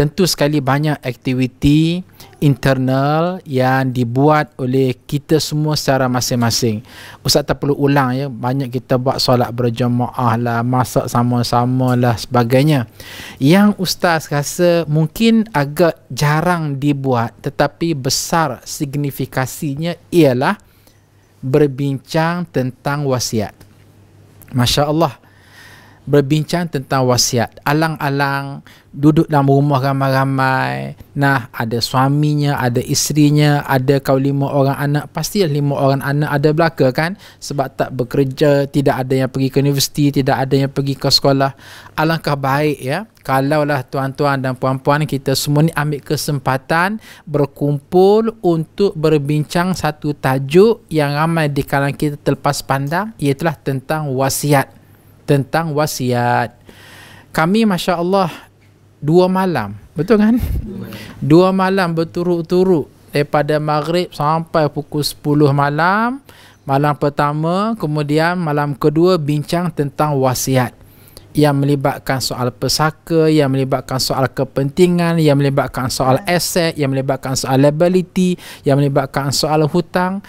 tentu sekali banyak aktiviti internal yang dibuat oleh kita semua secara masing-masing. Ustaz tak perlu ulang ya, banyak kita buat solat berjemaah lah, masak sama-sama lah sebagainya. Yang Ustaz rasa mungkin agak jarang dibuat tetapi besar signifikasinya ialah berbincang tentang wasiat. Masya Allah, berbincang tentang wasiat. Alang-alang duduk dalam rumah ramai-ramai, nah ada suaminya, ada isterinya, ada kau 5 orang anak, pastilah 5 orang anak ada belaka kan, sebab tak bekerja, tidak ada yang pergi ke universiti, tidak ada yang pergi ke sekolah. Alangkah baik ya kalaulah tuan-tuan dan puan-puan kita semua ni ambil kesempatan berkumpul untuk berbincang satu tajuk yang ramai di kalangan kita terlepas pandang, iaitu tentang wasiat. Tentang wasiat. Kami Masya Allah 2 malam, betul kan? 2 malam berturut-turut daripada maghrib sampai pukul 10 malam. Malam pertama, kemudian malam kedua bincang tentang wasiat yang melibatkan soal pesaka, yang melibatkan soal kepentingan, yang melibatkan soal aset, yang melibatkan soal liability, yang melibatkan soal hutang.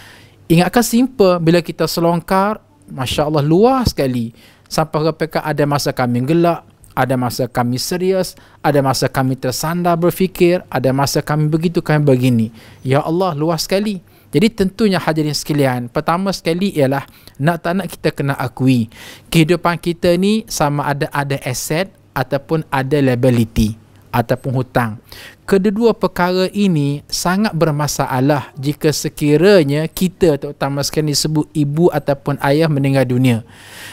Ingatkan simple, bila kita selongkar, Masya Allah luas sekali. Sampai kepada ada masa kami gelak, ada masa kami serius, ada masa kami tersandar berfikir, ada masa kami begitu, kami begini. Ya Allah, luas sekali. Jadi tentunya hadirin sekalian, pertama sekali ialah nak tak nak kita kena akui kehidupan kita ni sama ada aset ataupun ada liability ataupun hutang. Kedua perkara ini sangat bermasalah jika sekiranya kita, terutama sekali disebut ibu ataupun ayah, meninggal dunia.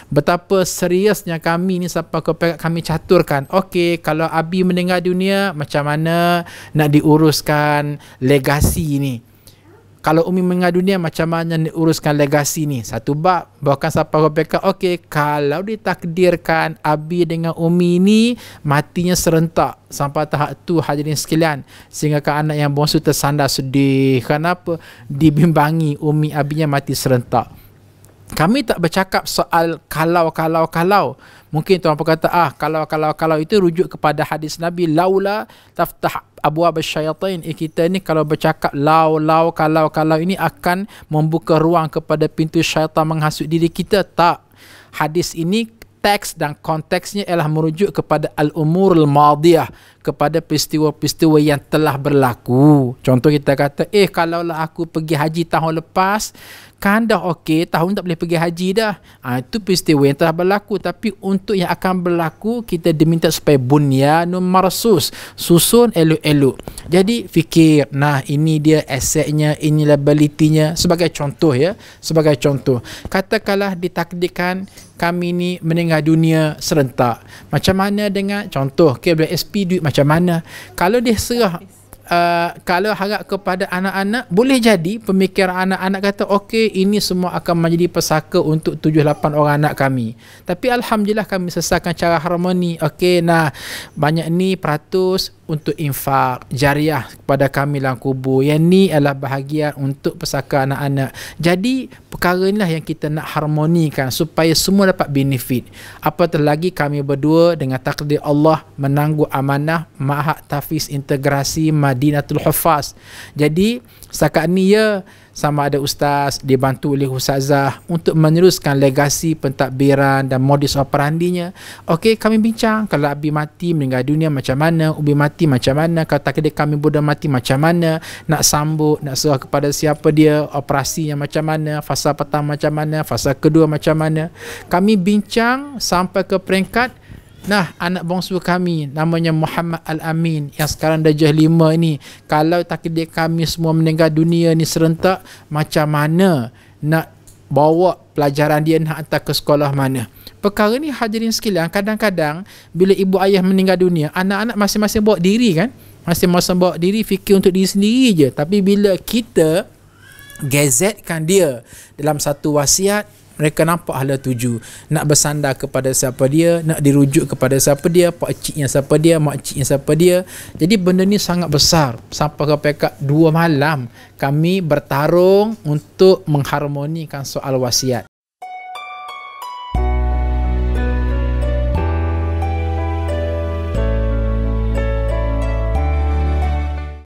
Betapa seriusnya kami ni sampai kami caturkan, okey, kalau Abi meninggal dunia, macam mana nak diuruskan legasi ni? Kalau Umi meninggal dunia, macam mana uruskan legasi ni? Satu bab. Bahkan sampai mereka, okey, kalau ditakdirkan Abi dengan Umi ni matinya serentak, sampai tahap tu hadirin sekalian, sehingga anak yang bongsu tersandar sedih. Kenapa? Dibimbangi Umi Abinya mati serentak. Kami tak bercakap soal kalau. Mungkin tuan berkata, kalau itu rujuk kepada hadis Nabi, laula taftah abwab syaitan. Kita ni kalau bercakap kalau ini akan membuka ruang kepada pintu syaitan menghasut diri kita. Tak. Hadis ini teks dan konteksnya ialah merujuk kepada al-umurul madiyah, kepada peristiwa-peristiwa yang telah berlaku. Contoh kita kata, kalaulah aku pergi haji tahun lepas, kan dah okey, tahun tak boleh pergi haji dah. Itu peristiwa yang telah berlaku. Tapi untuk yang akan berlaku, kita diminta supaya bunyanun marsus, susun elok-elok. Jadi fikir, nah ini dia asetnya, ini liability-nya. Sebagai contoh ya, sebagai contoh, katakanlah ditakdirkan kami ni meninggal dunia serentak. Macam mana dengan contoh KWSP duit macam mana? Kalau dia serah, kalau harap kepada anak-anak, boleh jadi pemikiran anak-anak kata, okey, ini semua akan menjadi pesaka untuk 7-8 orang anak kami. Tapi Alhamdulillah kami selesaikan cara harmoni. Okey, nah banyak ni peratus untuk infak jariah kepada kami dalam kubur. Yang ni adalah bahagian untuk pesaka anak-anak. Jadi perkara inilah yang kita nak harmonikan supaya semua dapat benefit. Apatah lagi kami berdua dengan takdir Allah menangguh amanah Ma'had Tahfiz Integrasi Madinatul Hufaz. Jadi setakat ni ya, sama ada ustaz dibantu oleh ustazah untuk meneruskan legasi pentadbiran dan modus operandinya. Okey, kami bincang kalau Abi mati meninggal dunia macam mana, Ubi mati macam mana, kalau takdir kami bodoh mati macam mana, nak sambut, nak serah kepada siapa dia, operasinya macam mana, fasa pertama macam mana, fasa kedua macam mana. Kami bincang sampai ke peringkat, nah anak bongsu kami namanya Muhammad Al-Amin yang sekarang darjah 5 ini, kalau takdir kami semua meninggal dunia ni serentak, macam mana nak bawa pelajaran dia, nak hantar ke sekolah mana? Perkara ni hadirin sekalian, kadang-kadang bila ibu ayah meninggal dunia, anak-anak masing-masing bawa diri kan, masing-masing bawa diri, fikir untuk diri sendiri je. Tapi bila kita gazetkan dia dalam satu wasiat, mereka nampak hala tuju, nak bersandar kepada siapa dia, nak dirujuk kepada siapa dia, pak ciknya siapa dia, mak ciknya siapa dia. Jadi benda ni sangat besar. Sampai ke pekat 2 malam kami bertarung untuk mengharmonikan soal wasiat.